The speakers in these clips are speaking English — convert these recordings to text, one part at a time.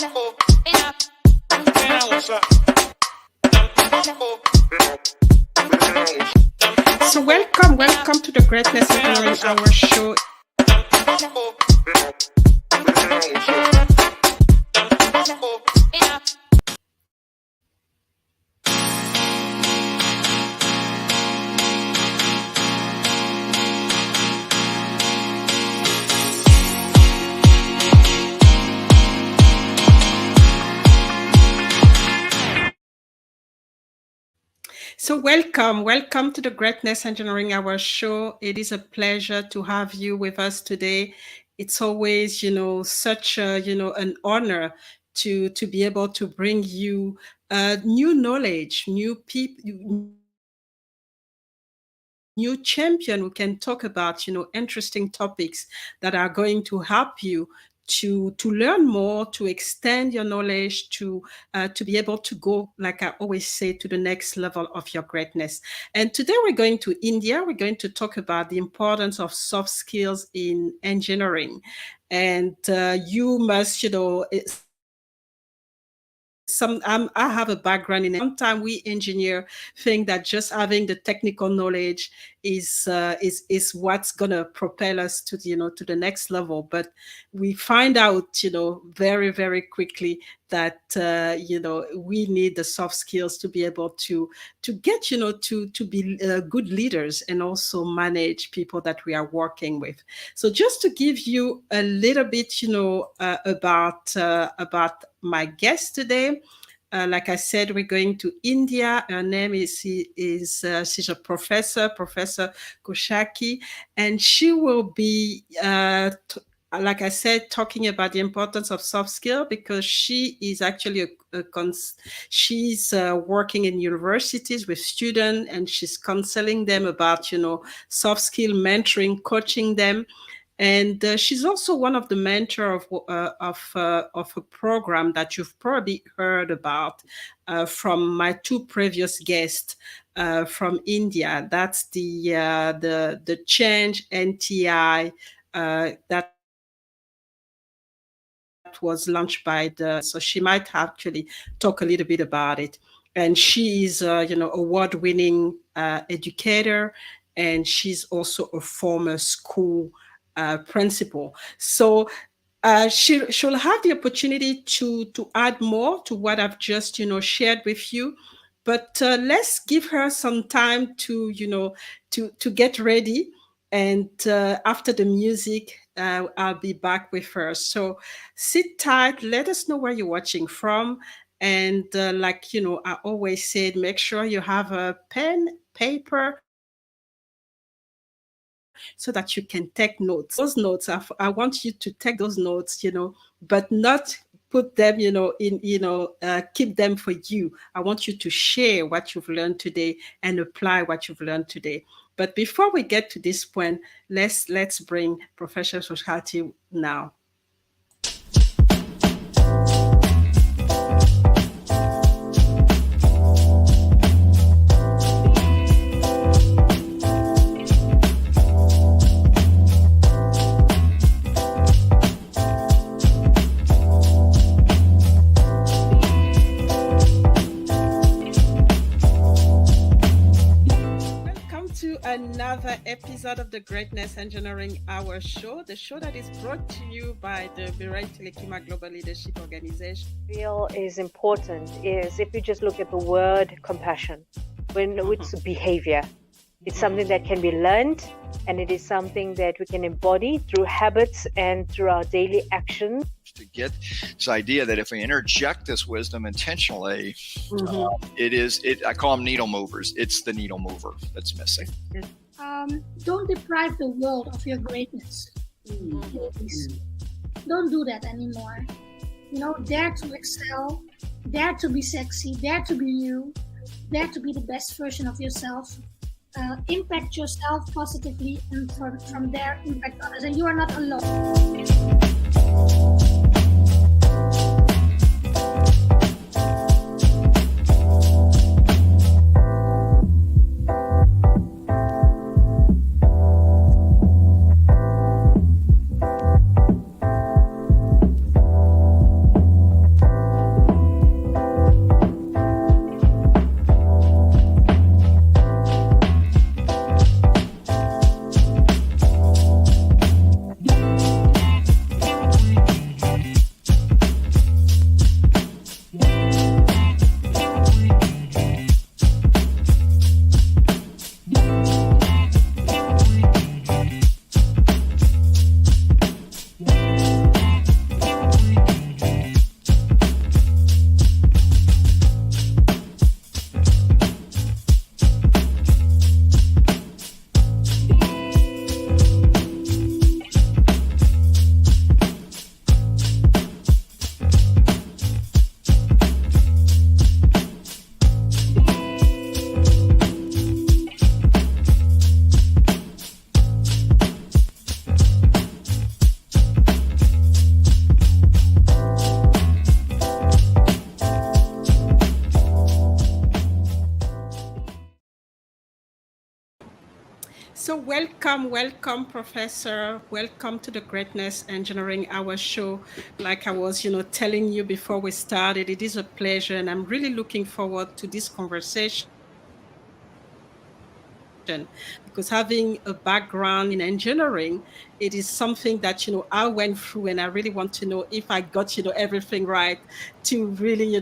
So welcome to the Greatness Exploring Our show. So welcome to the Greatness Engineering Hour show. It is a pleasure to have you with us today. It's always, such a, an honor to be able to bring you new knowledge, new people, new champion who can talk about, interesting topics that are going to help you to learn more, to extend your knowledge, to be able to go, like I always say, to the next level of your greatness. And today we're going to India. We're going to talk about the importance of soft skills in engineering. And you must, I have a background in it. Sometimes we engineer think that just having the technical knowledge is what's gonna propel us to to the next level. But we find out very very quickly that we need the soft skills to be able to get to be good leaders and also manage people that we are working with. So just to give you a little bit about my guest today. Like I said, we're going to India. Her name is she's a Professor Kaushaki, and she will be, like I said, talking about the importance of soft skill because she is actually she's working in universities with students, and she's counseling them about soft skill, mentoring, coaching them. And she's also one of the mentor of a program that you've probably heard about from my two previous guests from India. That's the Change NTI that was launched by so she might actually talk a little bit about it. And she is award-winning educator, and she's also a former school principal. So she'll have the opportunity to add more to what I've just shared with you. But let's give her some time to to get ready. And after the music, I'll be back with her. So sit tight. Let us know where you're watching from. And like I always said, make sure you have a pen, paper, so that you can take notes. Those notes, I want you to take those notes, but not put them, keep them for you. I want you to share what you've learned today and apply what you've learned today. But before we get to this point, let's bring Professor Kaushaki now. Another episode of the Greatness Engineering Hour show, the show that is brought to you by the Be Reachable Global Leadership Organization. Real is important is if you just look at the word compassion, it's behavior. It's something that can be learned, and it is something that we can embody through habits and through our daily actions. To get this idea that if we interject this wisdom intentionally, I call them needle movers. It's the needle mover that's missing. Don't deprive the world of your greatness. Please. Don't do that anymore. Dare to excel, dare to be sexy, dare to be you, dare to be the best version of yourself. Impact yourself positively, and from there impact others. And you are not alone. So welcome, Professor. Welcome to the Greatness Engineering Hour show. Like I was, telling you before we started, it is a pleasure, and I'm really looking forward to this conversation because having a background in engineering, it is something that I went through, and I really want to know if I got everything right to really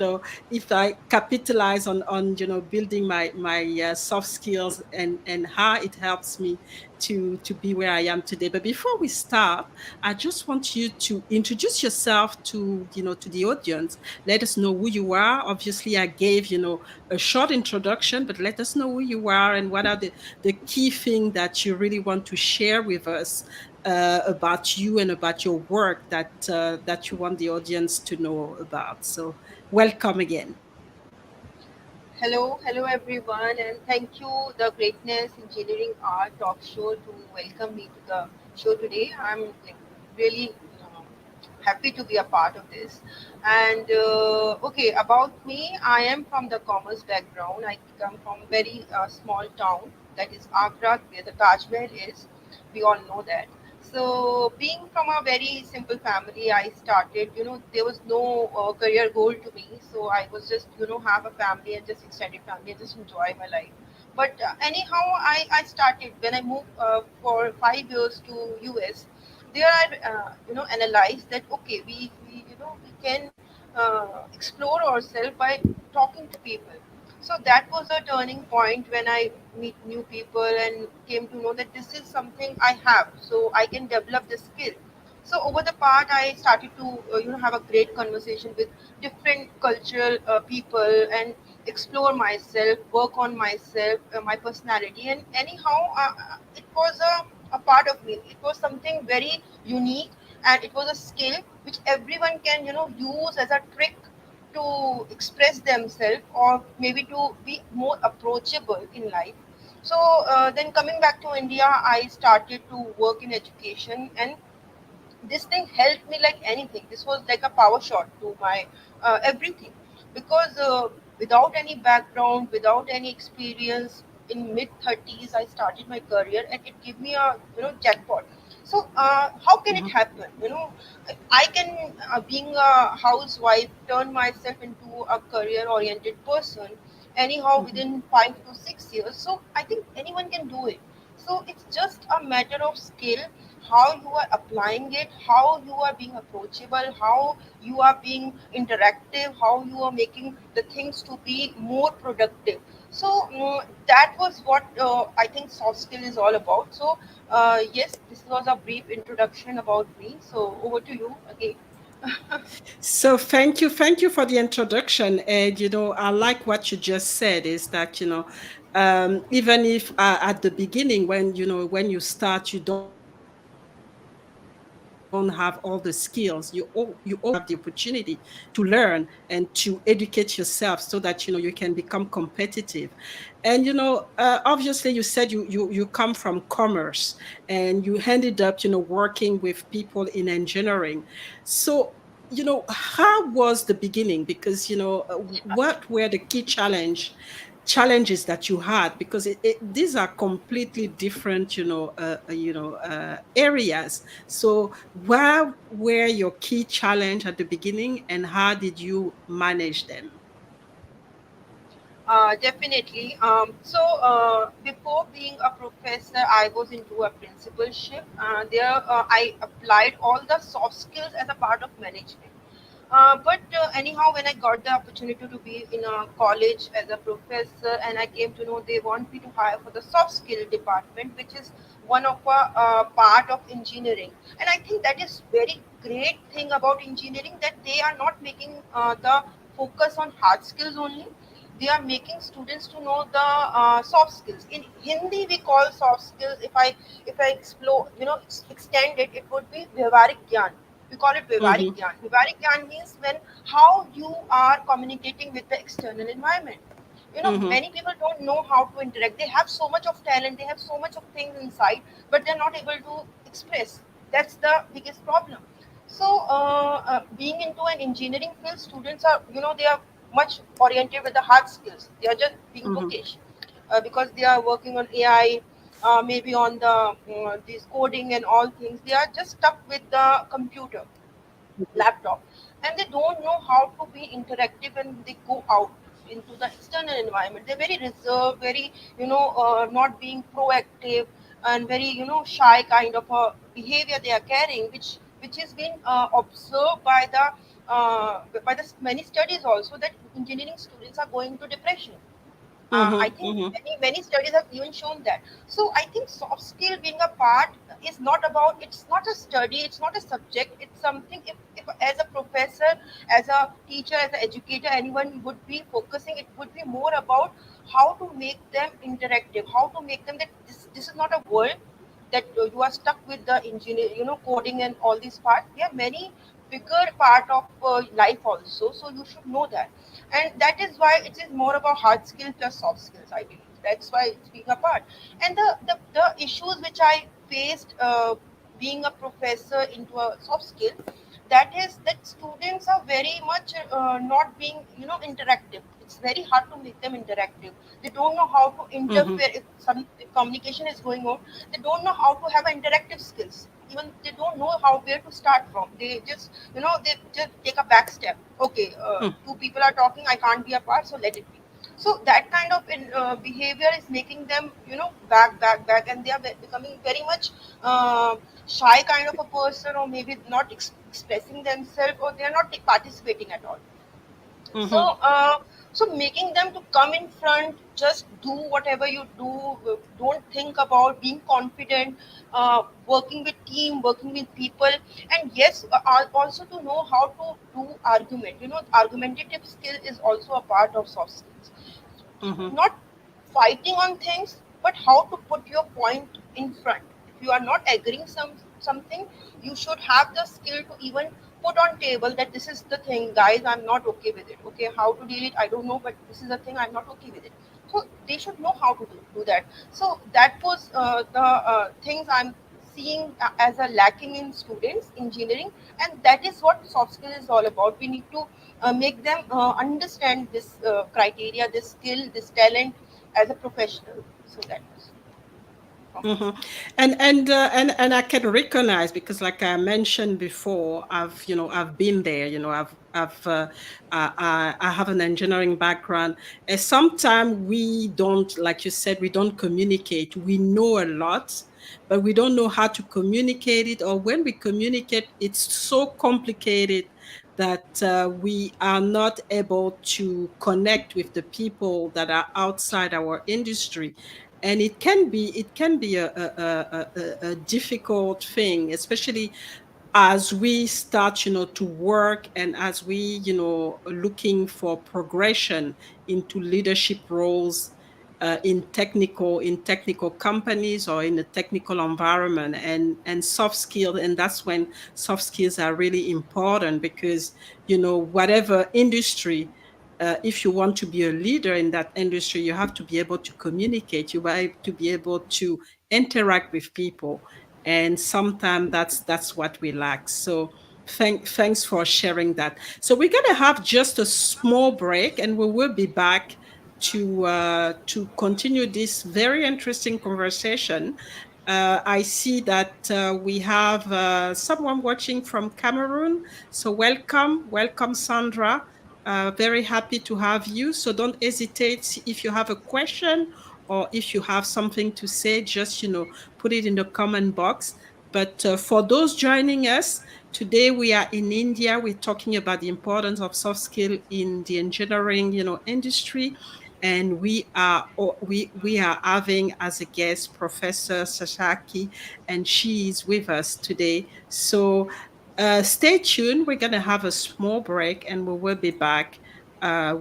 if I capitalize on building my soft skills and how it helps me to be where I am today. But before we start, I just want you to introduce yourself to the audience. Let us know who you are. Obviously, I gave a short introduction, but let us know who you are and what are the key thing that you really want to share with us about you and about your work that you want the audience to know about. So, welcome again. Hello everyone, and thank you, the Greatness Engineering Art Talk Show, to welcome me to the show today. I'm really happy to be a part of this. And okay, about me, I am from the commerce background. I come from very small town, that is Agra, where the Taj Mahal is. We all know that. So, being from a very simple family, I started, there was no career goal to me. So, I was just, have a family and just extended family and just enjoy my life. But anyhow, I started when I moved for 5 years to US. There I, analyzed that, okay, we can explore ourselves by talking to people. So that was a turning point when I meet new people and came to know that this is something I have, so I can develop the skill. So over the part, I started to have a great conversation with different cultural people and explore myself, work on myself, my personality, and anyhow, it was a part of me. It was something very unique, and it was a skill which everyone can use as a trick to express themselves or maybe to be more approachable in life. So then coming back to India, I started to work in education, and this thing helped me like anything. This was like a power shot to my everything, because without any background, without any experience, in mid 30s I started my career, and it gave me a jackpot. So how can it Mhm, happen? I can, being a housewife, turn myself into a career oriented person anyhow mhm. within 5 to 6 years. So I think anyone can do it. So it's just a matter of skill, how you are applying it, how you are being approachable, how you are being interactive, how you are making the things to be more productive. So that was what I think soft skill is all about. So yes, this was a brief introduction about me. So over to you again. So thank you for the introduction. And I like what you just said is that even if at the beginning when you start you don't have all the skills, you always have the opportunity to learn and to educate yourself so that you can become competitive. And obviously you said you come from commerce and you ended up working with people in engineering. So how was the beginning? Because what were the key challenges that you had? Because these are completely different areas. So what were your key challenge at the beginning, and how did you manage them? Definitely. So before being a professor, I was into a principalship. There, I applied all the soft skills as a part of management. But anyhow, when I got the opportunity to be in a college as a professor, and I came to know they want me to hire for the soft skill department, which is one of a part of engineering. And I think that is very great thing about engineering, that they are not making the focus on hard skills only. They are making students to know the soft skills. In Hindi we call soft skills, if I explore, extend it, it would be vyavaharik gyan. We call it vyavaharik Mm-hmm, gyan. Vyavaharik gyan means when how you are communicating with the external environment. mm-hmm, Many people don't know how to interact. They have so much of talent, they have so much of things inside, but they're not able to express. That's the biggest problem. So being into an engineering field, students are, they are much oriented with the hard skills. They are just being mm-hmm, bookish, because they are working on AI. maybe on the this coding and all things. They are just stuck with the computer, laptop, and they don't know how to be interactive when they go out into the external environment. They're very reserved, very not being proactive, and very shy kind of a behavior they are carrying, which has been observed by the many studies also, that engineering students are going to depression. I think Mm-hmm. many studies have even shown that. So I think soft skill being a part is not about, it's not a study, it's not a subject, it's something, if as a professor, as a teacher, as an educator, anyone would be focusing, it would be more about how to make them interactive, how to make them that this is not a world that you are stuck with the engineer, coding and all these parts. There are many bigger part of life also, so you should know that. And that is why it is more about hard skill plus soft skills, I believe. That's why it's being a part. And the issues which I faced being a professor into a soft skill, that is that students are very much not being interactive. It's very hard to make them interactive. They don't know how to Mm-hmm. interfere if communication is going on. They don't know how to have interactive skills. Even they don't know how, where to start from. They just they just take a back step. Okay, two people are talking, I can't be a part, so let it be. So that kind of behavior is making them back, and they are becoming very much shy kind of a person, or maybe not expressing themselves, or they are not participating at all. So Mm-hmm. so making them to come in front, just do whatever you do, don't think about being confident, working with team, working with people. And yes, also to know how to do argument. Argumentative skill is also a part of soft skills. Mm-hmm. Not fighting on things, but how to put your point in front. If you are not agreeing something, you should have the skill to even put on table that this is the thing, guys, I'm not okay with it. Okay, how to deal it, I don't know, but this is the thing, I'm not okay with it. So they should know how to do that. So that was the things I'm seeing as a lacking in students engineering, and that is what soft skill is all about. We need to make them understand this criteria, this skill, this talent as a professional. So that was from my Mm-hmm. And I can recognize, because like I mentioned before, I've been there. I have an engineering background, and sometimes we don't, like you said, we don't communicate. We know a lot, but we don't know how to communicate it, or when we communicate, it's so complicated that we are not able to connect with the people that are outside our industry. And it can be a difficult thing, especially as we start to work, and as we looking for progression into leadership roles, in technical companies or in a technical environment, and soft skills. And that's when soft skills are really important, because whatever industry, if you want to be a leader in that industry, you have to be able to communicate. You have to be able to interact with people, and sometimes that's what we lack. So thanks for sharing that. So we're going to have just a small break, and we will be back to continue this very interesting conversation. I see that we have someone watching from Cameroon. So welcome, Sandra. Very happy to have you. So don't hesitate, if you have a question or if you have something to say, just put it in the comment box. But for those joining us today, we are in India. We're talking about the importance of soft skill in the engineering industry. And we are having as a guest Professor Sasaki, and she is with us today. So stay tuned. We're going to have a small break, and we will be back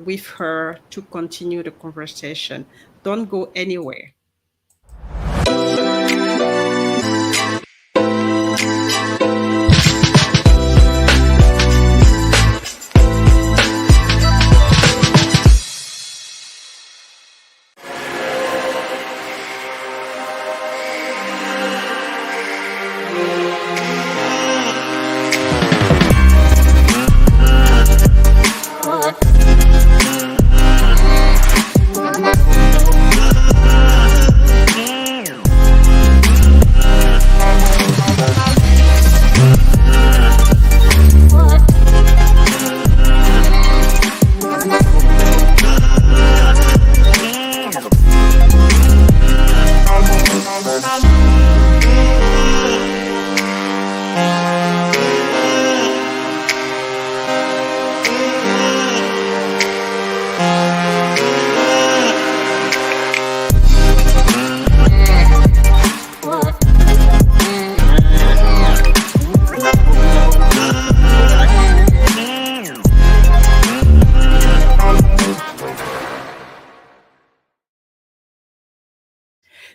with her to continue the conversation. Don't go anywhere.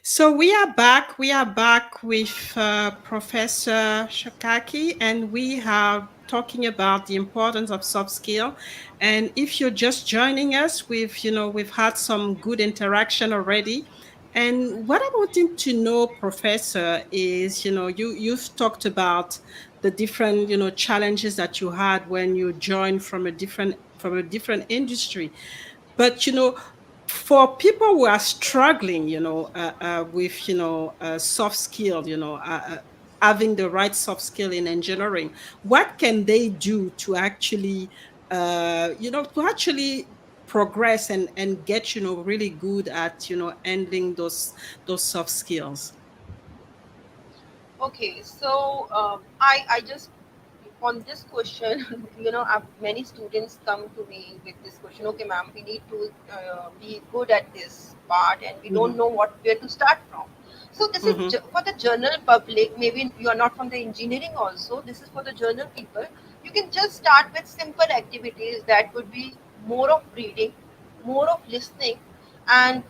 So we are back. We are back with Professor Shakaki, and we are talking about the importance of soft skill. And if you're just joining us, we've had some good interaction already. And what I wanted to know, Professor, is you've talked about the different challenges that you had when you joined from a different industry, but for people who are struggling, with soft skill, having the right soft skill in engineering, what can they do to actually, progress and get really good at handling those soft skills? Okay, so I just on this question, many students come to me with this question. Okay, ma'am, we need to be good at this part, and we don't Hmm. know where to start from. So this is Hmm. for the general public. Maybe you are not from the engineering also. This is for the general people. You can just start with simple activities that would be more of reading, more of listening, and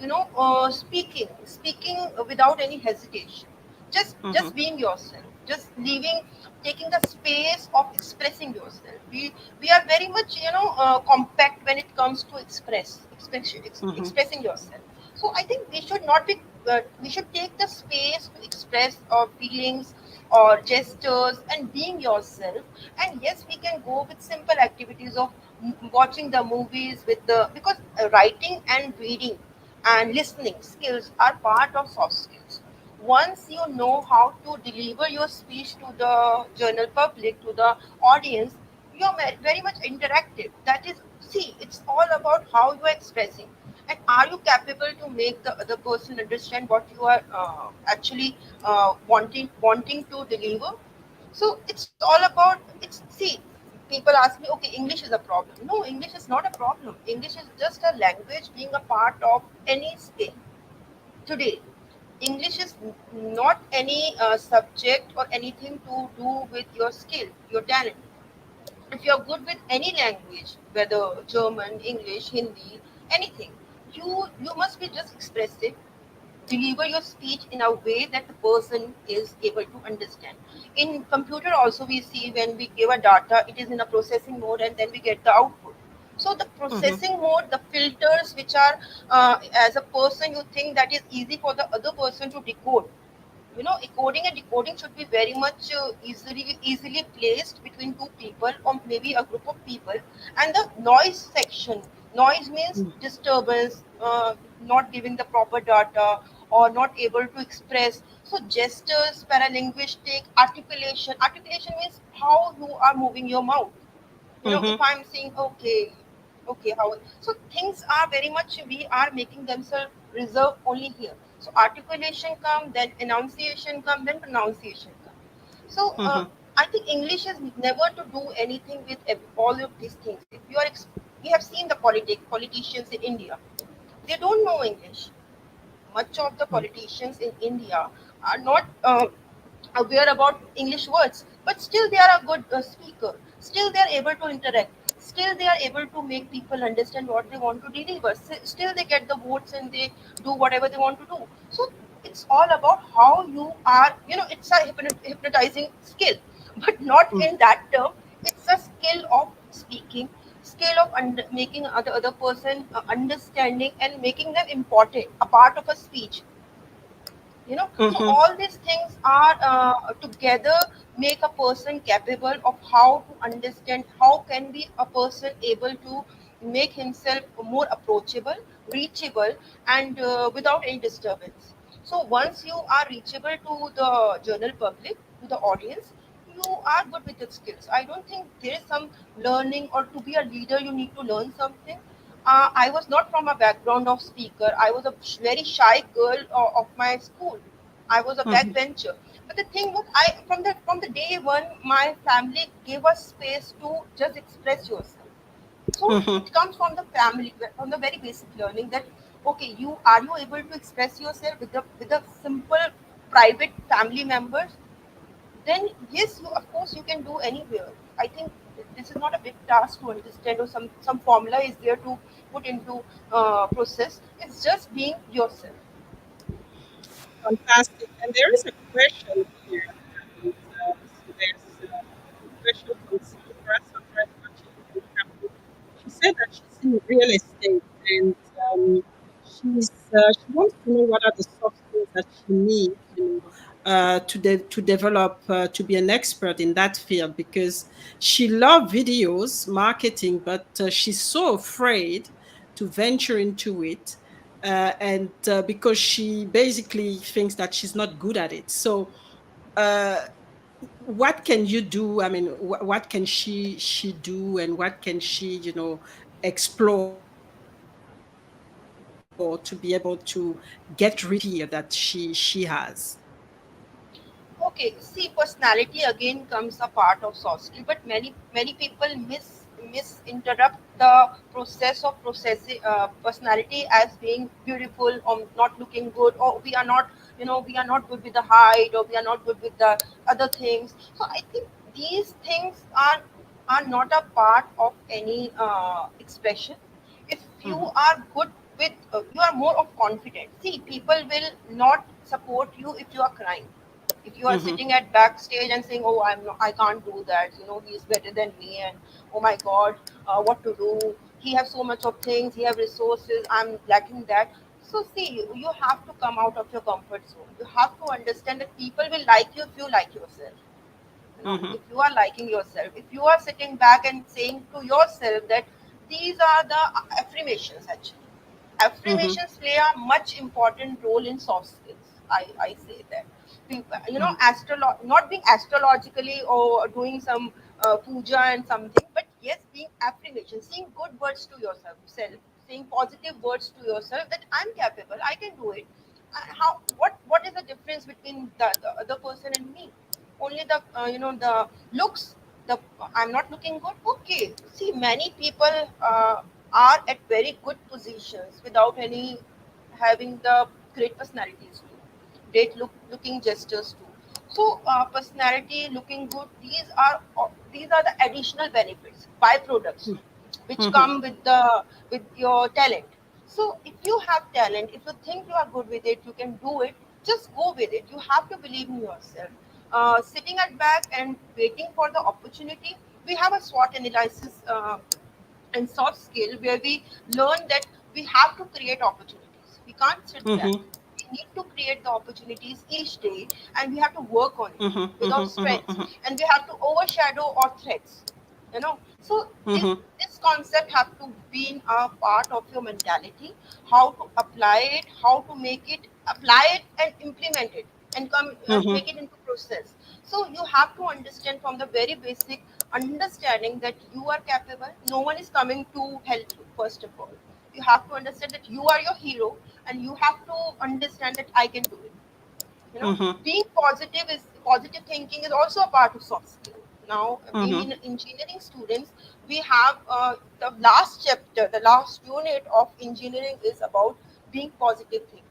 speaking without any hesitation, just Hmm. being yourself, just leaving, taking the space of expressing yourself. We are very much compact when it comes to Hmm. expressing yourself. So I think we should not be we should take the space to express our feelings or gestures and being yourself. And yes, we can go with simple activities of watching the movies with the, because writing and reading and listening skills are part of soft skills. Once you know how to deliver your speech to the general public, to the audience, you're very much interactive. That is, see, it's all about how you are expressing, and are you capable to make the other person understand what you are actually wanting to deliver. So it's all about, it's, see, people ask me, okay, English is a problem. No, English is not a problem. English is just a language being a part of any skill today. English is not any subject or anything to do with your skill, your talent. If you're good with any language, whether German, English, Hindi, anything, you must be just expressive, deliver your speech in a way that the person is able to understand. In computer also, we see when we give a data, it is in a processing mode and then we get the output. So the Hmm. processing mode, the filters which are, as a person, you think that is easy for the other person to decode. Encoding and decoding should be very much easily placed between two people or maybe a group of people. And the noise section, noise means disturbance, not giving the proper data or not able to express. So gestures, paralinguistic, articulation means how you are moving your mouth. If Hmm. I'm saying, okay, how, so things are very much, we are making themselves reserved only here. So articulation come, then enunciation come, then pronunciation come. So I think English is never to do anything with all of these things. If you are we have seen the politicians in India, they don't know English. Much of the politicians in India are not aware about English words, but still they are a good speaker. Still they are able to interact. Still they are able to make people understand what they want to deliver. Still they get the votes and they do whatever they want to do. So it's all about how you are. It's a hypnotizing skill, but not in that term. It's a skill of speaking, skill of making other person understanding and making them important, a part of a speech. So Hmm. all these things are together make a person capable of how to understand, how can be a person able to make himself more approachable, reachable, and without any disturbance. So once you are reachable to the general public, to the audience, you are good with the skills. I don't think there is some learning, or to be a leader you need to learn something. I was not from a background of speaker. I was a very shy girl of my school. I was a Hmm. backbencher. But the thing was, I from the day one, my family gave us space to just express yourself. So Hmm. it comes from the family, from the very basic learning that, okay, you able to express yourself with the simple private family members, then yes, you, of course, you can do anywhere. I think this is not a big task to understand, or some formula is there to put into process. It's just being yourself. Fantastic. And there is a question here. And, so there's a question from Sandra. Sandra is watching from Cameroon. She said that she's in real estate and she wants to know what are the soft skills that she needs, to develop to be an expert in that field because she loves videos marketing, but she's so afraid to venture into it, and because she basically thinks that she's not good at it. So, uh, what can you do? I mean, what can she do, and what can she, explore to be able to get rid of that fear that she has? Okay, see, personality again comes a part of soft skill, but many people misinterrupt the process of processing personality as being beautiful or not looking good, or we are not, we are not good with the height, or we are not good with the other things. So I think these things are not a part of any expression. If you Mm-hmm. are good with, you are more of confident. See, people will not support you if you are crying, if you are Mm-hmm. sitting at backstage and saying, oh, I can't do that, he's better than me, and oh my god, what to do, he has so much of things, he have resources, I'm lacking that. So see, you have to come out of your comfort zone. You have to understand that people will like you if you like yourself. Mm-hmm. If you are liking yourself, if you are sitting back and saying to yourself that these are the affirmations, actually Mm-hmm. affirmations play a much important role in soft skills. I say that not being astrologically or doing some puja and something, but yes, being affirmation, saying good words to yourself, saying positive words to yourself that I'm capable, I can do it. How what is the difference between the other person and me? Only the the looks. The I'm not looking good. Okay. See, many people are at very good positions without any having the great personalities too, great looking gestures too. So personality, looking good, these are the additional benefits, byproducts, which Mm-hmm. come with your talent. So if you have talent, if you think you are good with it, you can do it. Just go with it. You have to believe in yourself. Sitting at back and waiting for the opportunity, we have a SWOT analysis and soft skill where we learn that we have to create opportunities. We can't sit back. Mm-hmm. We need to create the opportunities each day, and we have to work on it Mm-hmm. with our Mm-hmm. strengths, and we have to overshadow our threats. So Mm-hmm. this concept have to be a part of your mentality. How to apply it, how to make it, apply it and implement it, and come and Mm-hmm. make it into process. So you have to understand from the very basic understanding that you are capable. No one is coming to help you. First of all, you have to understand that you are your hero, and you have to understand that I can do it. Mm-hmm. Being positive is positive thinking is also a part of soft skill. Now, being Mm-hmm. in engineering students, we have the last chapter, the last unit of engineering is about being positive thinking.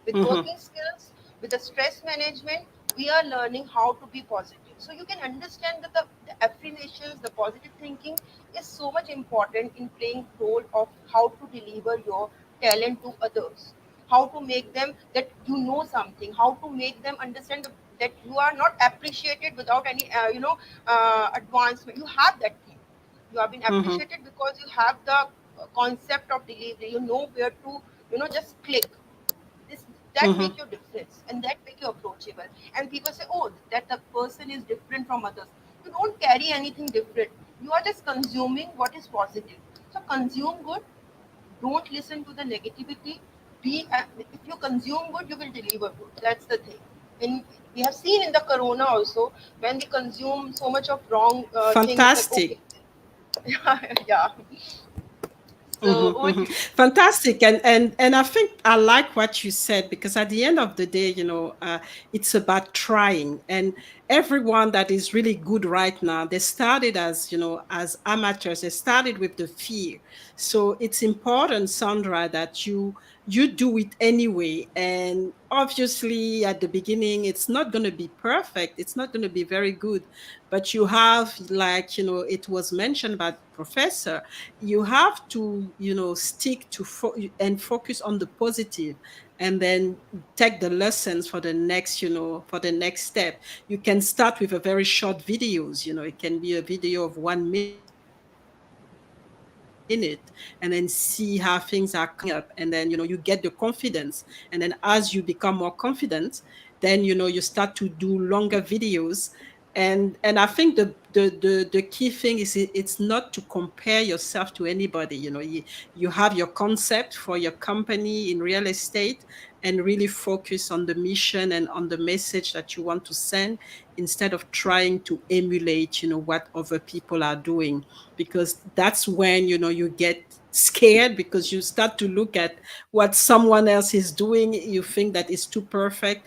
With Mm-hmm. working skills, with the stress management, we are learning how to be positive. So you can understand that the affirmations, the positive thinking is so much important in playing role of how to deliver your talent to others, how to make them that you know something, how to make them understand that you are not appreciated without any advancement. You have that thing. You have been Mm-hmm. appreciated because you have the concept of delivery. You know where to just click this, that Mm-hmm. make you difference, and that make you approachable. And people say, oh, that the person is different from others. You don't carry anything different. You are just consuming what is positive. So consume good, don't listen to the negativity. If you consume good, you will deliver good. That's the thing. And we have seen in the corona also, when we consume so much of wrong things, that okay. Fantastic. Yeah. So Mm-hmm, over mm-hmm. to you. Fantastic, and I think I like what you said because at the end of the day, it's about trying. And everyone that is really good right now, they started as as amateurs. They started with the fear, so it's important, Sandra, that you do it anyway. And obviously, at the beginning, it's not going to be perfect. It's not going to be very good, but you have, like it was mentioned by the professor, you have to stick to and focus on the positive, and then take the lessons for the next, for the next step. You can start with a very short videos, it can be a video of 1 minute, and then see how things are coming up, and then you get the confidence. And then as you become more confident, then you start to do longer videos. And I think the key thing is it's not to compare yourself to anybody. You have your concept for your company in real estate, and really focus on the mission and on the message that you want to send, instead of trying to emulate what other people are doing. Because that's when you get scared, because you start to look at what someone else is doing, you think that is too perfect,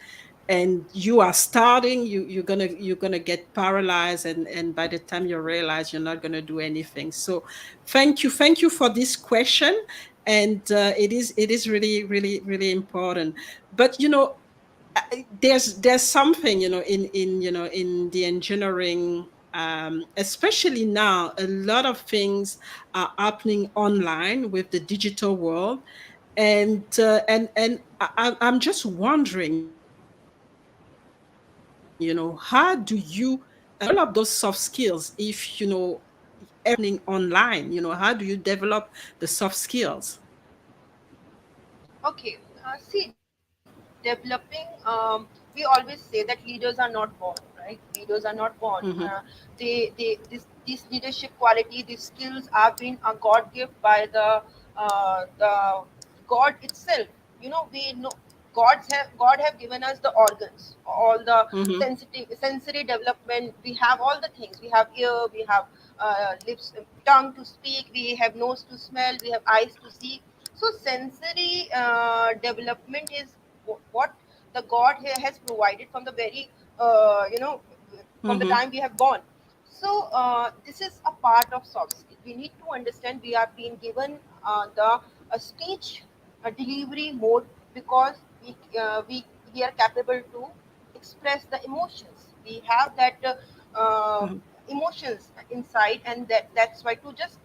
and you are starting, you're gonna get paralyzed, and by the time you realize, you're not gonna do anything. So thank you for this question. And it is really, really, really important. But there's something, in the engineering, especially now, a lot of things are happening online with the digital world. And I'm just wondering, how do you develop those soft skills if everything is happening online? How do you develop the soft skills? Okay, see, developing, we always say that leaders are not born, right? Leaders are not born. This leadership quality, these skills are been a God gift by the God itself. We know God have given us the organs, all the sensory development. We have all the things. We have ear, we have lips, tongue to speak, we have nose to smell, we have eyes to see. So sensory development is what the God here has provided from the very, from the time we have born. So this is a part of soft skill. We need to understand we are being given the speech delivery mode, because we are capable to express the emotions. We have that emotions inside, and that's why to just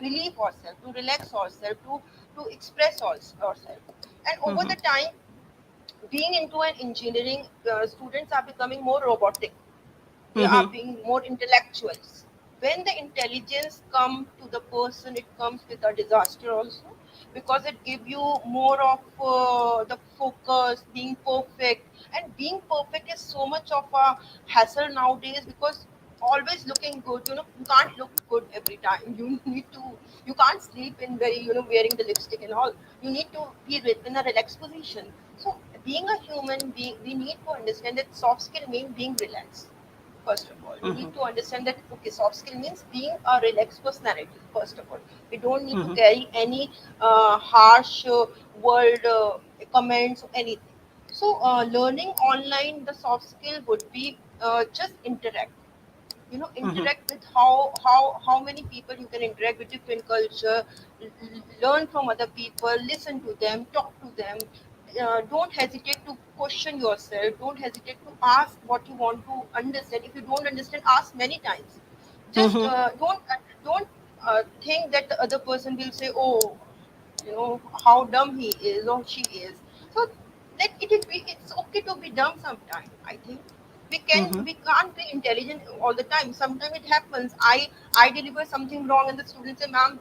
relieve ourselves, to relax ourselves, to express ourselves. And over the time, being into an engineering, students are becoming more robotic. They are being more intellectuals. When the intelligence come to the person, it comes with a disaster also, because it give you more of the focus, being perfect. And being perfect is so much of a hassle nowadays, because always looking good, you can't look good every time. You need to, you can't sleep in very, wearing the lipstick and all. You need to be in a relaxed position. So being a human being, we need to understand that soft skill means being relaxed. First of all, we need to understand that, okay, soft skill means being a relaxed personality. First of all, we don't need to carry any harsh word comments or anything. So learning online, the soft skill would be just interact. Interact with how many people you can interact with, different culture. Learn from other people, listen to them, talk to them. Don't hesitate to question yourself, don't hesitate to ask what you want to understand. If you don't understand, ask many times. Just don't think that the other person will say, oh, how dumb he is or she is. So it's okay to be dumb sometime, I think. We can't be intelligent all the time. Sometimes it happens, I deliver something wrong and the student say, ma'am,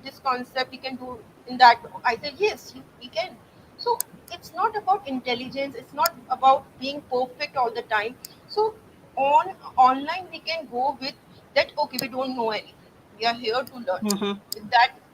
this concept we can do in that. I say, yes, we can. So it's not about intelligence, it's not about being perfect all the time. So online we can go with that, okay, we don't know anything, we are here to learn.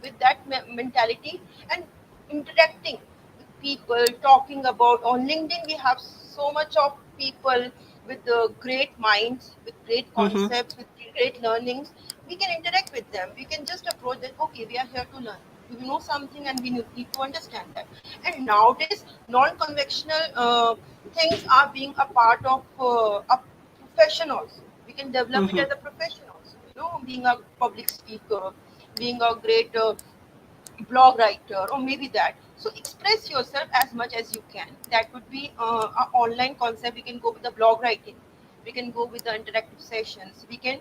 With that mentality, and interacting with people, talking about, on LinkedIn we have so much of people with great minds, with great concepts, with great learnings. We can interact with them, we can just approach that, okay, we are here to learn. We know something and we need to understand that. And nowadays non-conventional things are being a part of a profession also. We can develop it as a profession also, being a public speaker, being a great blog writer, or maybe that. So express yourself as much as you can. That would be an online concept. We can go with the blog writing, we can go with the interactive sessions, we can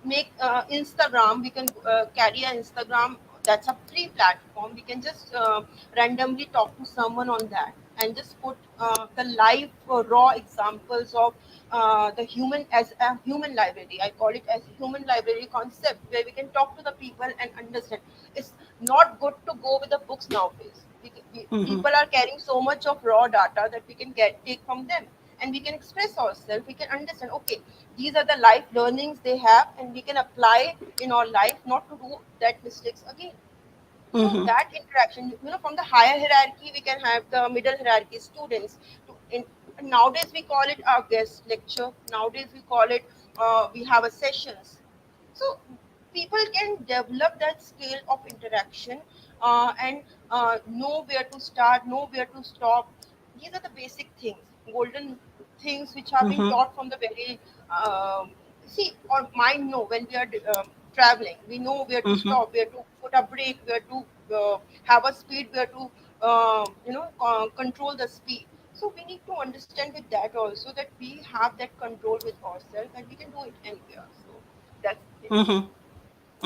make Instagram, we can carry an Instagram. That's a free platform, we can just randomly talk to someone on that, and just put the live raw examples of the human as a human library. I call it as human library concept, where we can talk to the people and understand. It's not good to go with the books nowadays. Mm-hmm. People are carrying so much of raw data that we can take from them, and we can express ourselves. We can understand, okay, these are the life learnings they have, and we can apply in our life, not to do that mistakes again. So Mm-hmm. that interaction, from the higher hierarchy, we can have the middle hierarchy students. To, in, Nowadays we call it our guest lecture. Nowadays we call it we have a sessions. So people can develop that skill of interaction, and know where to start, know where to stop. These are the basic things, golden things which have been Mm-hmm. taught from the very see, our mind know when we are traveling. We know where to Mm-hmm. stop, where to put a brake, where to have a speed, where to control the speed. So we need to understand with that also, that we have that control with ourselves and we can do it anywhere. So that's it. Mm-hmm.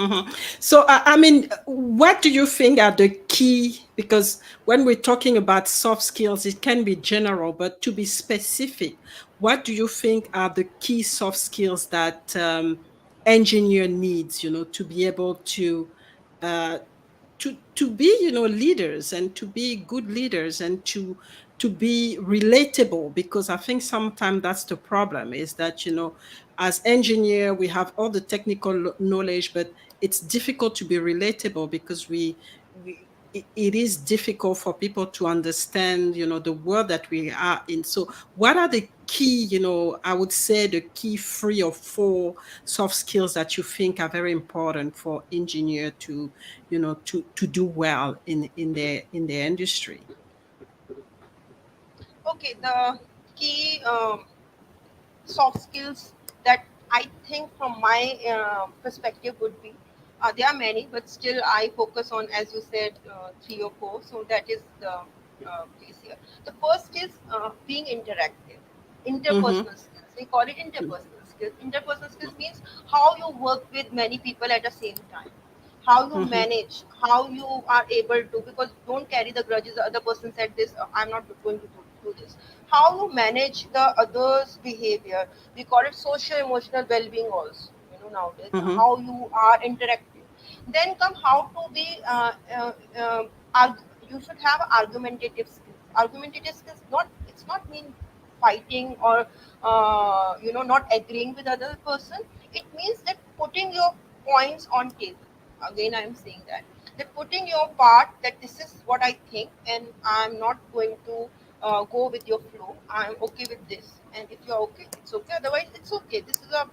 Mm-hmm. So, I mean, what do you think are the key? Because when we're talking about soft skills, it can be general, but to be specific, what do you think are the key soft skills that engineer needs, to be able uh, to be, leaders, and to be good leaders, and to be relatable? Because I think sometimes that's the problem, is that, as engineer, we have all the technical knowledge, but it's difficult to be relatable, because it is difficult for people to understand, the world that we are in. So what are the key, I would say, the key 3 or 4 soft skills that you think are very important for engineer to, to do well in their industry? Okay, the key soft skills that I think from my perspective would be, there are many, but still I focus on, as you said, 3 or 4. So that is the case here. The first is being interactive, Mm-hmm. interpersonal skills. We call it interpersonal skills. Interpersonal skills means how you work with many people at the same time, how you Mm-hmm. manage, how you are able to, because don't carry the grudges. The other person said this, I'm not going to do this. How you manage the others' behavior. We call it social emotional well-being also. Nowadays, Mm-hmm. how you are interactive. Then come how to be. You should have argumentative skills. Argumentative skills, not, it's not mean fighting or not agreeing with other person. It means that putting your points on table. Again, I'm saying that putting your part, that this is what I think, and I'm not going to go with your flow. I'm okay with this, and if you're okay, it's okay. Otherwise, it's okay. This is a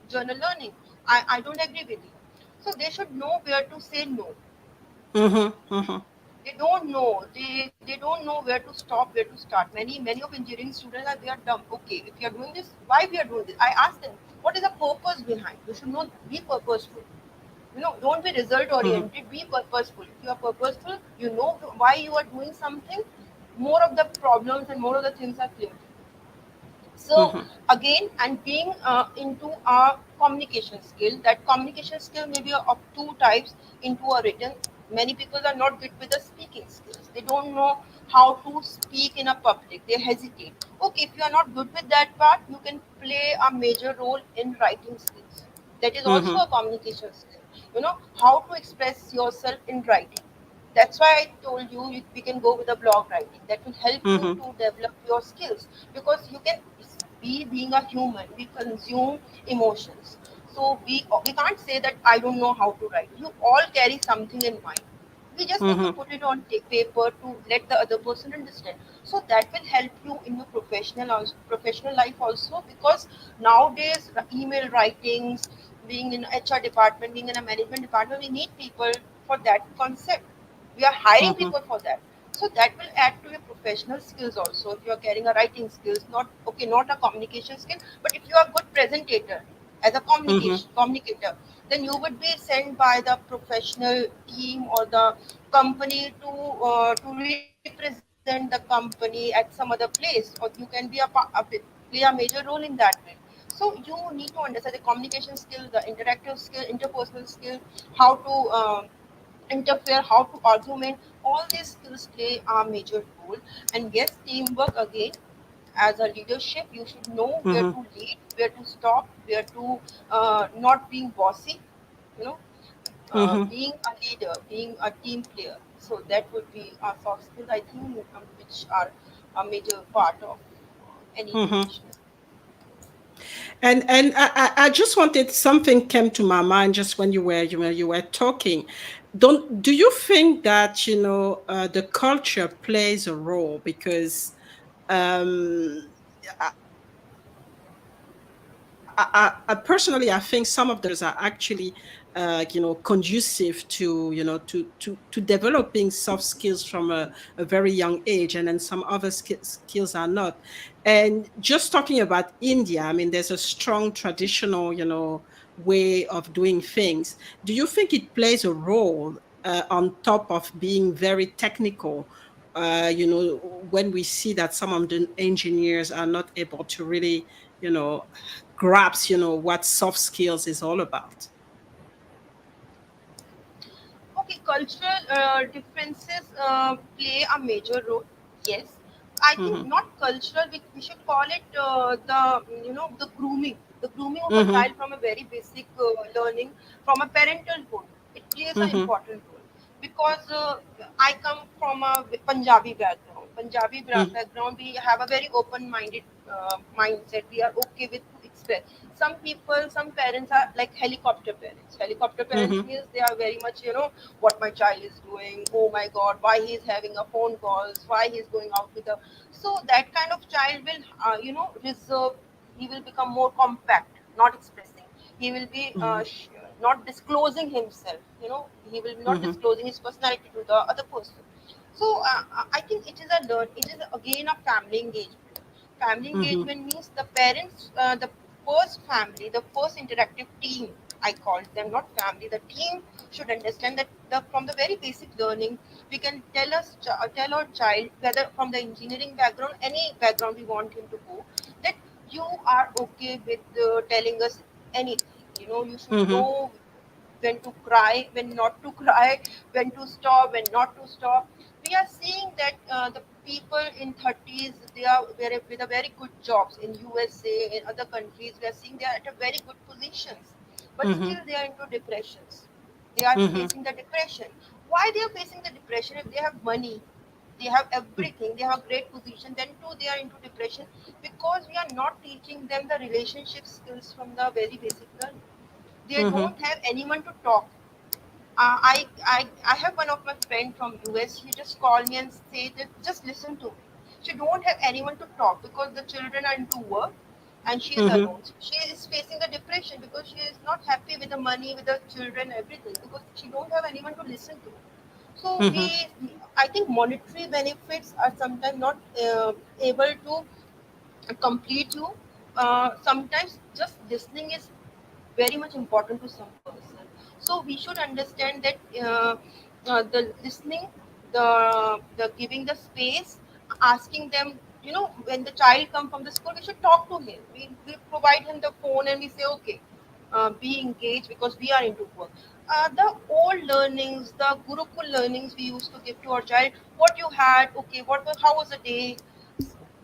journal learning. I don't agree with you. So they should know where to say no. Mm-hmm. Mm-hmm. They don't know. They don't know where to stop, where to start. Many of engineering students are, they are dumb. Okay, if you are doing this, why we are doing this? I ask them, what is the purpose behind? You should know. Be purposeful. Don't be result Mm-hmm. oriented. Be purposeful. If you are purposeful, you know why you are doing something. More of the problems and more of the things are clear. So Mm-hmm. again, and being into a communication skill. That communication skill may be of 2 types. Into a written, many people are not good with the speaking skills. They don't know how to speak in a public. They hesitate. Okay, if you are not good with that part, you can play a major role in writing skills. That is also Mm-hmm. a communication skill. How to express yourself in writing. That's why I told you, we can go with a blog writing. That will help you Mm-hmm. to develop your skills, because you can be, being a human, we consume emotions. So we can't say that I don't know how to write. You all carry something in mind. We just need to Mm-hmm. put it on paper to let the other person understand. So that will help you in your professional life also, because nowadays email writings, being in HR department, being in a management department, we need people for that concept. We are hiring Mm-hmm. people for that. So that will add to your professional skills also. If you are carrying a writing skills, not okay, not a communication skill, but if you are a good presentator as a Mm-hmm. communicator, then you would be sent by the professional team or the company to represent the company at some other place, or you can be play a major role in that way. So you need to understand the communication skill, the interactive skill, interpersonal skill, how to interfere, how to argument. all these skills play a major role. And yes, teamwork again, as a leadership, you should know where Mm-hmm. to lead, where to stop, where to not being bossy, you know, Mm-hmm. being a leader, being a team player. So that would be our soft skills, I think, which are a major part of any Mm-hmm. professional. And I just wanted, something came to my mind just when you were talking. Don't Do you think that the culture plays a role? Because um, personally, I think some of those are actually, conducive to, to developing soft skills from a very young age, and then some other skills are not. And just talking about India, I mean, there's a strong traditional, way of doing things. Do you think it plays a role on top of being very technical? When we see that some of the engineers are not able to really, you know, grasp, what soft skills is all about. Okay, cultural differences play a major role. Yes, I think Mm-hmm. not cultural. We should call it the grooming, the grooming of a Mm-hmm. child from a very basic learning from a parental home. It plays an Mm-hmm. important role because I come from a Punjabi background. Punjabi background, we have a very open-minded mindset. We are okay with to express. Some people, some parents are like helicopter parents. Helicopter parents Mm-hmm. means they are very much, what my child is doing. Oh my God, why he is having a phone calls? Why he is going out with a. So that kind of child will, reserve. He will become more compact, not expressing. He will be Mm-hmm. not disclosing himself. He will be not Mm-hmm. disclosing his personality to the other person. So I think it is a learn. It is again a family engagement. Family Mm-hmm. engagement means the parents, the first family, the first interactive team. I call them not family. The team should understand that from the very basic learning, we can tell our child, whether from the engineering background, any background we want him to go, that you are okay with telling us anything. You should Mm-hmm. know when to cry, when not to cry, when to stop, when not to stop. We are seeing that the people in 30s, they are with a very good jobs in USA, in other countries. We are seeing they are at a very good positions, but Mm-hmm. still they are into depressions. They are Mm-hmm. facing the depression. Why they are facing the depression? If they have money, they have everything, they have great position, then too they are into depression because we are not teaching them the relationship skills from the very basic learning. They Mm-hmm. don't have anyone to talk. I have one of my friend from US. She just called me and said that just listen to me. She don't have anyone to talk because the children are into work, and she is Mm-hmm. alone. She is facing the depression because she is not happy with the money, with the children, everything because she don't have anyone to listen to. So Mm-hmm. I think monetary benefits are sometimes not able to complete you. Sometimes just listening is very much important to some person. So we should understand that the listening, the giving the space, asking them. When the child come from the school, we should talk to him. We provide him the phone and we say, okay, be engaged because we are into work. The old learnings, the Gurukul learnings we used to give to our child, what you had, okay, how was the day,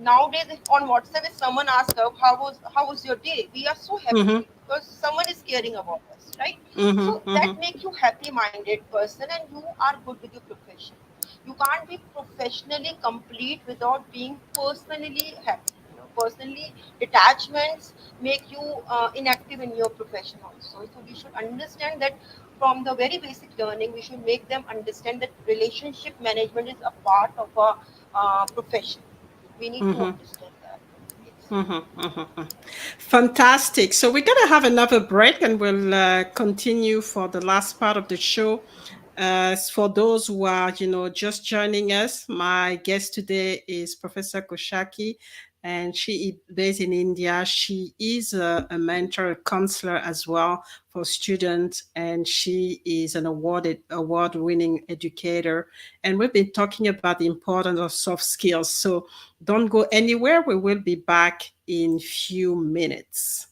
nowadays if on WhatsApp if someone asks us how was your day, we are so Mm-hmm. happy because someone is caring about us, right? Mm-hmm. So Mm-hmm. that make you happy minded person and you are good with your profession. You can't be professionally complete without being personally happy. Personally detachments make you inactive in your profession also. So we should understand that from the very basic learning we should make them understand that relationship management is a part of a profession. We need to Mm-hmm. understand that. Yes. Mm-hmm. Mm-hmm. Fantastic. So we're going to have another break and we'll continue for the last part of the show. For those who are, just joining us, my guest today is Professor Koshaki, and she is based in India. She is a mentor, a counselor as well for students, and she is an award-winning educator. And we've been talking about the importance of soft skills. So don't go anywhere. We will be back in few minutes.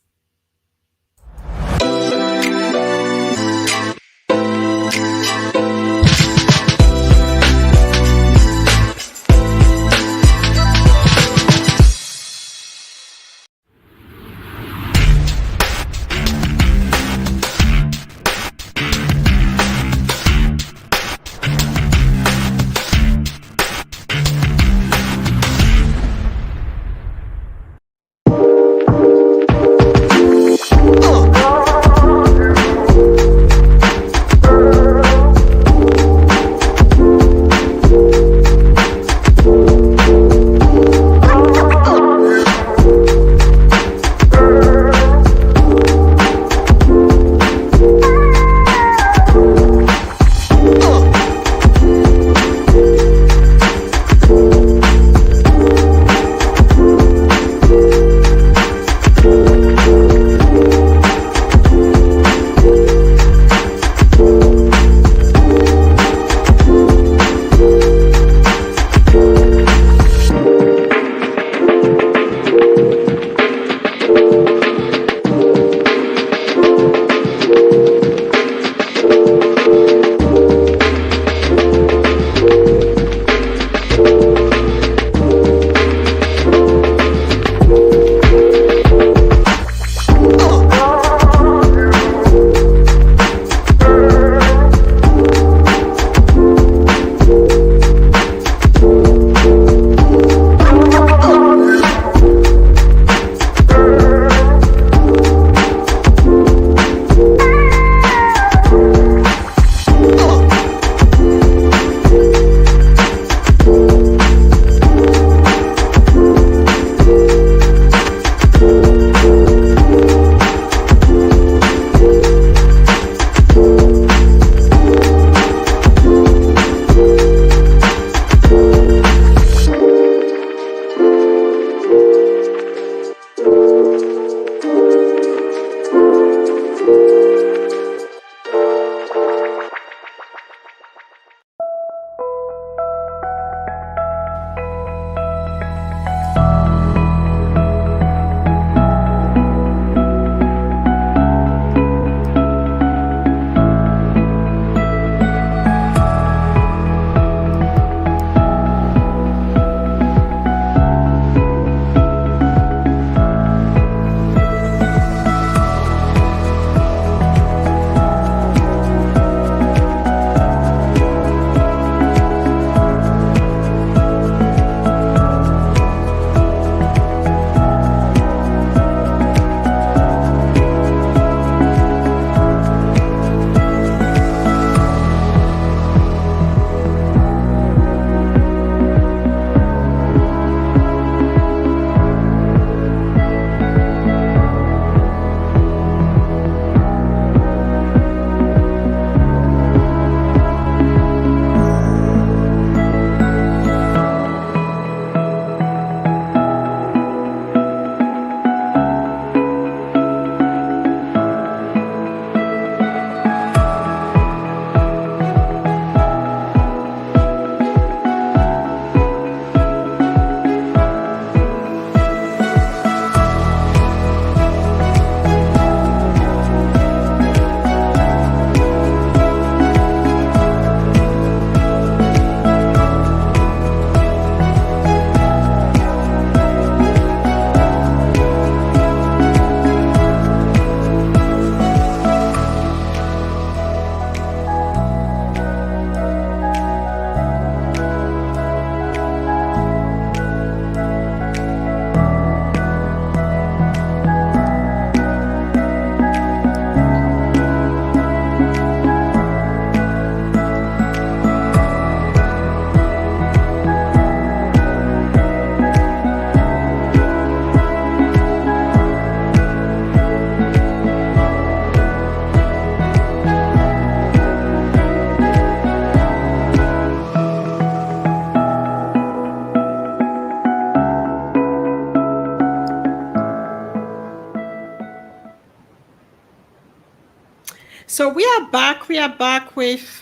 we are back. We are back with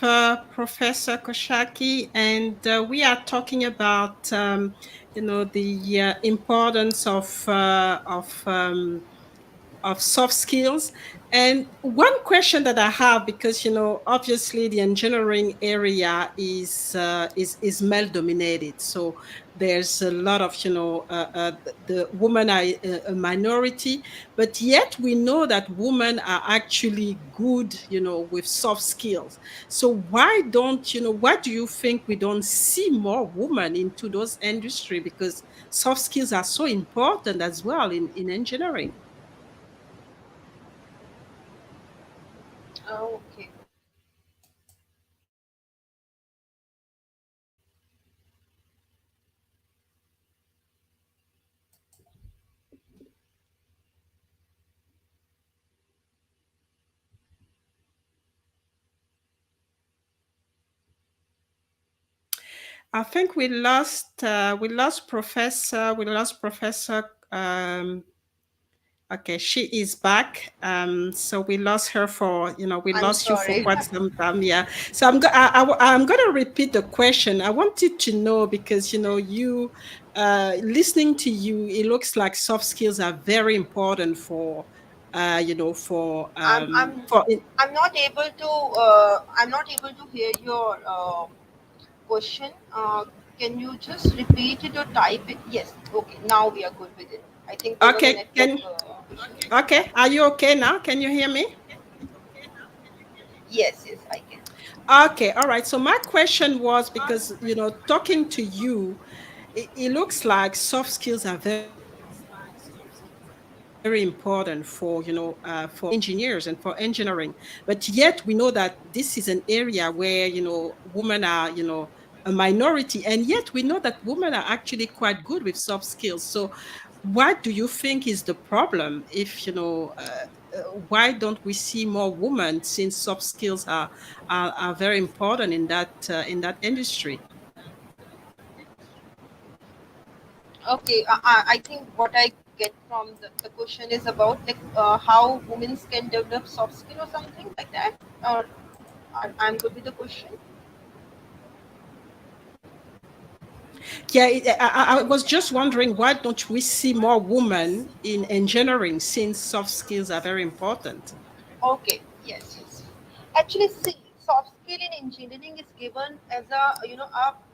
Professor Kaushaki, and we are talking about, the importance of soft skills. And one question that I have, because obviously the engineering area is male dominated, so there's a lot of the women are a minority, but yet we know that women are actually good, with soft skills. So why do you think we don't see more women into those industry? Because soft skills are so important as well in engineering. Okay. I think we lost Professor. Okay, she is back. So we lost her for we I'm lost you for sorry. quite some time. Yeah. So I'm gonna repeat the question. I wanted to know because you listening to you, it looks like soft skills are very important for I'm I'm I'm not able to hear your question. Can you just repeat it or type it? Yes. Okay. Now we are good with it. I think there was a okay. network Can issue. Okay, are you okay now? Can you hear me? Yes. Yes. I can. Okay, all right. So my question was, because talking to you, it looks like soft skills are very important for engineers and for engineering. But yet we know that this is an area where women are a minority, and yet we know that women are actually quite good with soft skills. So what do you think is the problem? If why don't we see more women, since soft skills are very important in that industry? Okay. I think what I get from the question is about like how women can develop soft skill or something like that. Or I'm good with the question. Yeah, I was just wondering, why don't we see more women in engineering, since soft skills are very important? Okay, yes, yes. Actually, see, soft skill in engineering is given as a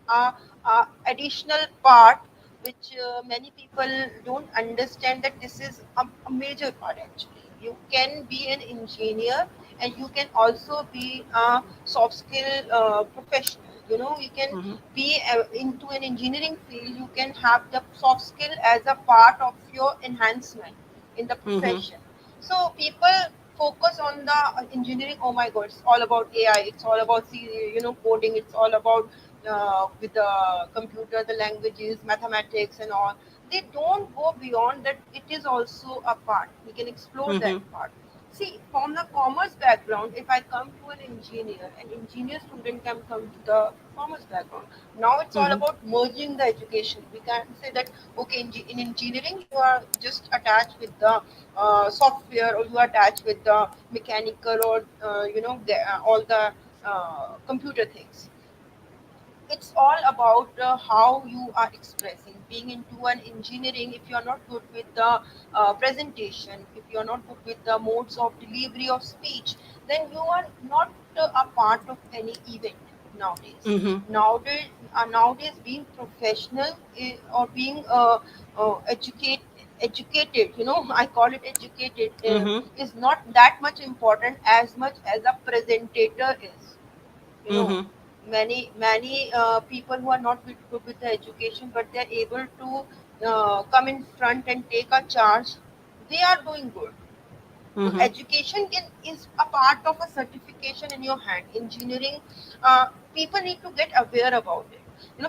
a additional part, which many people don't understand that this is a major part. Actually, you can be an engineer and you can also be a soft skill professional. You can Hmm. be into an engineering field. You can have the soft skill as a part of your enhancement in the Hmm. profession. So people focus on the engineering. Oh my god, it's all about AI, it's all about coding, it's all about with the computer, the languages, mathematics and all. They don't go beyond that. It is also a part, we can explore that Hmm. part. See, from the commerce background, if I come to an engineer student can come to the commerce background. Now it's all Hmm. about merging the education. We can say that okay, in engineering you are just attached with the software, or you are attached with the mechanical, or all the computer things. It's all about how you are expressing. Being into an engineering, if you are not good with the presentation, if you are not good with the modes of delivery of speech, then you are not a part of any event nowadays. Hmm. Nowadays, being professional or being educated, I call it educated, Hmm. is not that much important as much as a presentator is. you know Hmm. many people who are not good with the education, but they're able to come in front and take a charge. They are doing good. So Hmm. education is a part of a certification in your hand. Engineering, people need to get aware about it.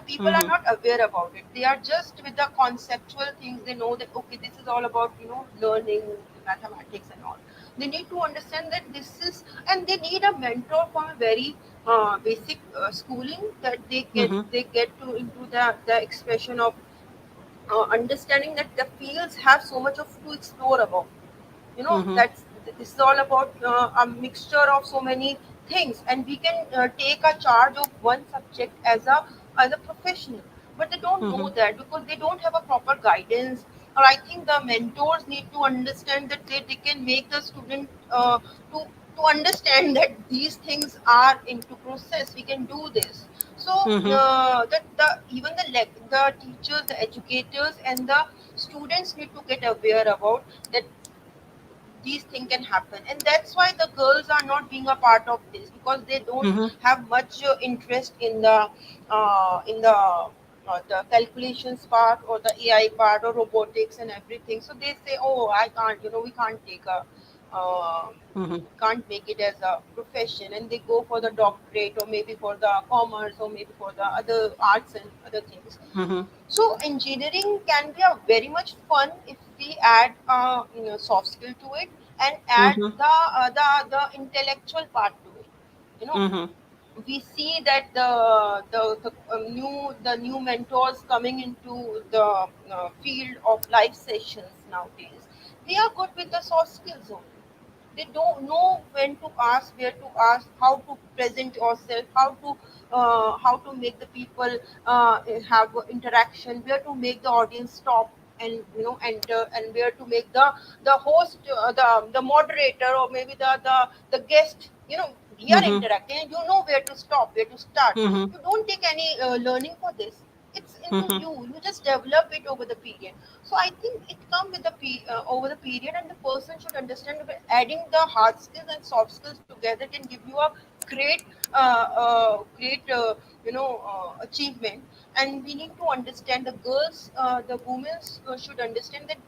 People are Hmm. not aware about it. They are just with the conceptual things. They know that okay, this is all about learning mathematics and all. They need to understand that this is, and they need a mentor from a very basic schooling, that Hmm. they get to into the expression of understanding that the fields have so much of to explore about. Hmm. That's this is all about a mixture of so many things, and we can take a charge of one subject as a professional. But they don't know that because they don't have a proper guidance. Or I think the mentors need to understand that they can make the student to understand that these things are into process. We can do this. So that the even the teachers, the educators, and the students need to get aware about that these things can happen. And that's why the girls are not being a part of this, because they don't have much interest in the calculations part or the AI part or robotics and everything. So they say, oh, I can't, we can't take a uh, can't make it as a profession, and they go for the doctorate or maybe for the commerce or maybe for the other arts and other things. So engineering can be a very much fun if we add soft skill to it, and add the intellectual part to it. You know, we see that the new mentors coming into the field of live sessions nowadays. They are good with the soft skills only. They don't know when to ask, where to ask, how to present yourself, how to make the people have interaction, where to make the audience stop and enter, and where to make the host, the moderator, or maybe the guest, we are interacting, and you know where to stop, where to start. You don't take any learning for this. It's into you. You just develop it over the period. So I think it comes with the over the period, and the person should understand that adding the hard skills and soft skills together can give you a great, great, achievement. And we need to understand the girls, the women should understand that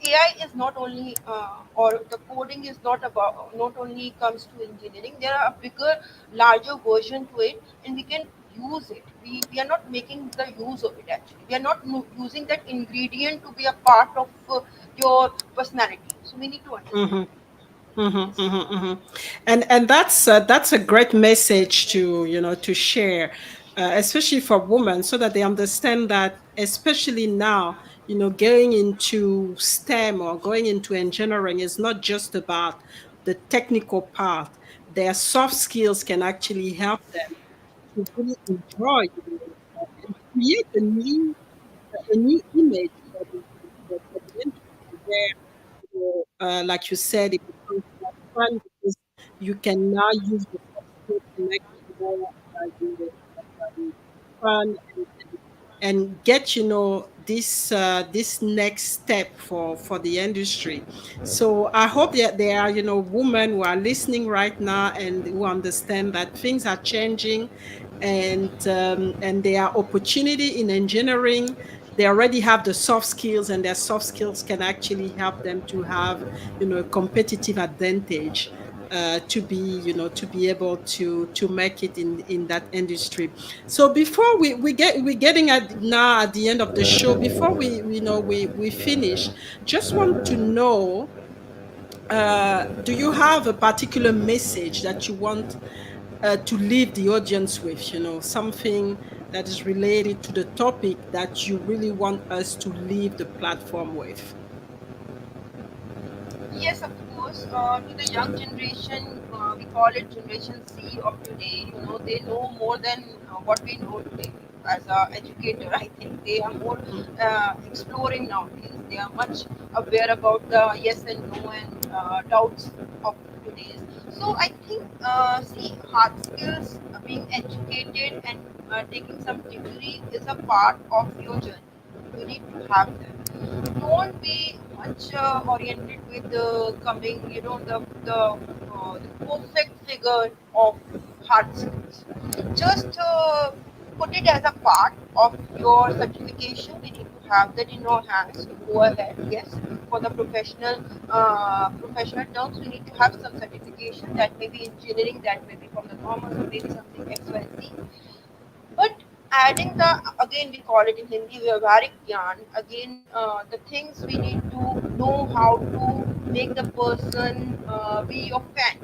AI is not only, or the coding is not only comes to engineering. There are a bigger, larger version to it, and we can use it. We are not making the use of it actually. We are not using that ingredient to be a part of your personality. So we need to understand it. Yes. And that's a great message to to share, especially for women, so that they understand that, especially now, going into STEM or going into engineering is not just about the technical part. Their soft skills can actually help them to really enjoy, and create a new image for the industry where, like you said, it becomes more fun because you can now use the soft skills to make it more, fun, and get this next step for the industry. So I hope that there are women who are listening right now and who understand that things are changing, and there are opportunity in engineering. They already have the soft skills, and their soft skills can actually help them to have a competitive advantage, to be able to make it in that industry. So before we're getting at now at the end of the show, before we finish, just want to know, do you have a particular message that you want to leave the audience with, something that is related to the topic that you really want us to leave the platform with? Yes, of course. To the young generation, we call it Generation C of today. They know more than what we know today. As a educator, I think they are more exploring nowadays. They are much aware about the yes and no and doubts of today's. So I think, see, hard skills, being educated and taking some degree is a part of your journey. You need to have them. Don't be much oriented with coming, the perfect figure of hard skills. Just put it as a part of your certification. We need to have that in our hands. Go ahead, yes. For the professional terms, we need to have some certification. That may be engineering, that may be from the commerce, or maybe something X, Y, Z. But adding the, again we call it in Hindi Vyavharik Gyan, again the things we need to know how to make the person be your fan.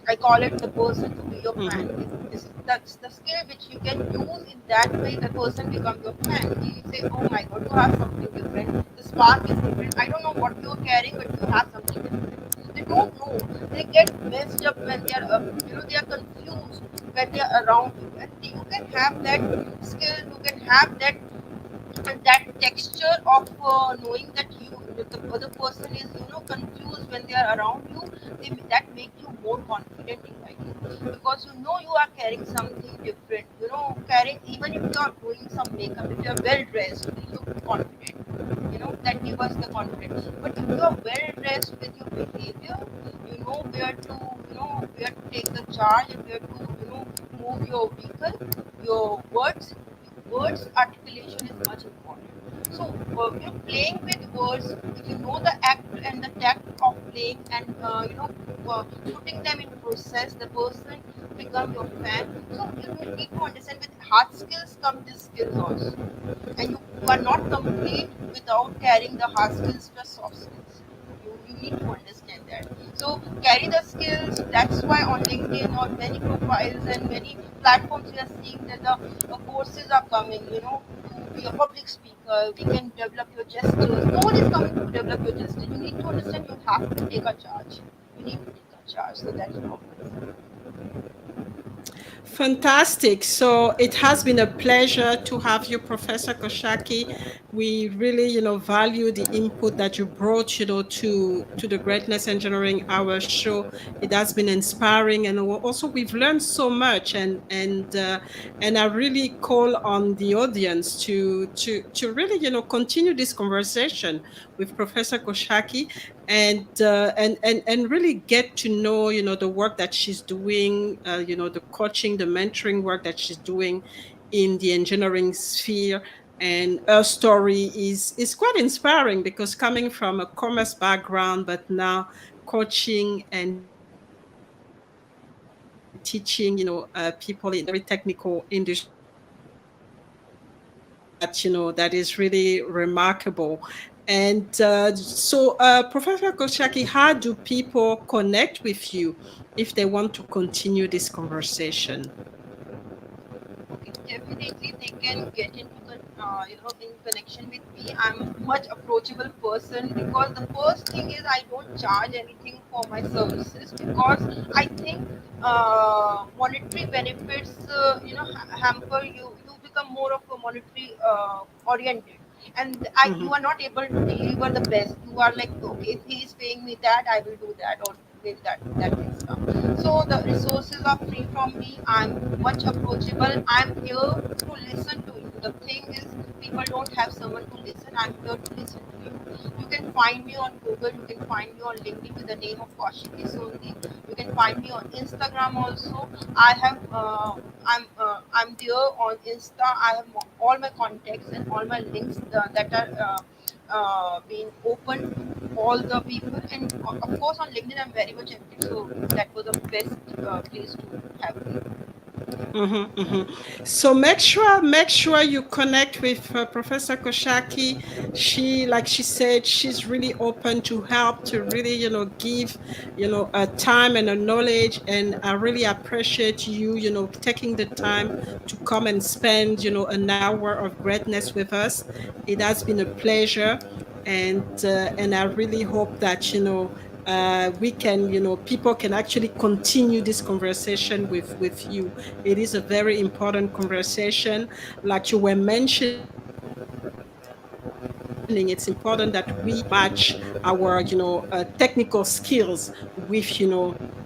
I call it the person to be your fan. Mm-hmm. That's the skill which you can use in that way. The person becomes your fan. You say, "Oh my God, you have something different. The spark is different. I don't know what you're carrying, but you have something different." They don't know. They get messed up when they are, they are confused when they are around you. And you can have that skill. You can have that texture of knowing that the other person is confused when they are around you. That make you more confident in writing, because you are carrying something different, carrying, even if you are doing some makeup, if you are well dressed, you look confident, that gives us the confidence. But if you are well dressed with your behavior, you know where to take the charge, and where to move your vehicle, your words articulation is much important. So playing with words, if you know the act and the tact of playing, and putting them in process, the person become your fan. So you need to understand, with hard skills come these skills also, and you are not complete without carrying the hard skills plus soft skills. You need to understand that. So carry the skills. That's why on LinkedIn or many profiles and many platforms we are seeing that the courses are coming. To be a public speaker, we can develop your gestures. No one is coming to develop your gestures. You need to understand. You have to take a charge. You need to take a charge. So that's how. Fantastic. So it has been a pleasure to have you, Professor Kaushaki. We really, value the input that you brought, to the Greatness Engineering Hour show. It has been inspiring, and also we've learned so much. And I really call on the audience to really, continue this conversation with Professor Kaushaki, and really get to know, the work that she's doing, the coaching, the mentoring work that she's doing in the engineering sphere. And her story is quite inspiring, because coming from a commerce background, but now coaching and teaching, people in a very technical industry, that is really remarkable. And Professor Koshaki, how do people connect with you if they want to continue this conversation? Okay, definitely they can get into the in connection with me. I'm much approachable person, because the first thing is I don't charge anything for my services, because I think monetary benefits hamper you. You become more of a monetary oriented, and you Mhm. are not able to deliver the best. You are like, okay, if he is paying me that, I will do that, or with that can stuff. So the resources are free from me. I'm much approachable. I'm here to listen to you. The thing is, people don't have someone to listen. I'm here to listen to you. You can find me on Google. You can find me on LinkedIn with the name of Kaushaki Sondhi. You can find me on Instagram also. I'm there on Insta. I have all my contacts and all my links that are being open to all the people. And of course, on LinkedIn, I'm very much active. So that was the best place to have me. Mm-hmm, mm-hmm. So make sure you connect with Professor Koshaki. Like she said, she's really open to help, to really, give, a time and a knowledge. And I really appreciate you, taking the time to come and spend, an hour of greatness with us. It has been a pleasure, and I really hope that, we can, people can actually continue this conversation with you. It is a very important conversation. Like you were mentioning, it's important that we match our, technical skills with,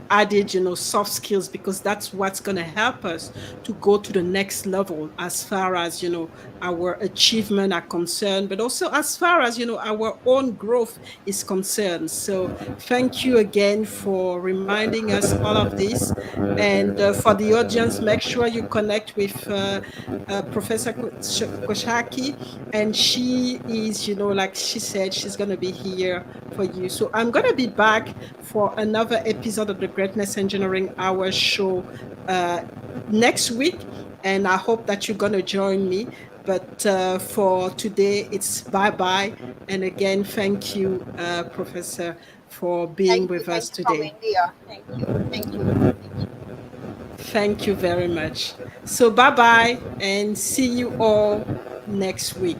added, soft skills, because that's what's going to help us to go to the next level, as far as, our achievement are concerned, but also as far as, our own growth is concerned. So thank you again for reminding us all of this. And for the audience, make sure you connect with Professor Koshaki. And she is, like she said, she's going to be here for you. So I'm going to be back for another episode of the Greatness Engineering Hour show uh, next week. And I hope that you're going to join me. But for today, it's bye bye. And again, thank you, Professor for being with Thank us you from today. India. Thank you. Thank you. Thank you. Thank you very much. So bye bye and see you all next week.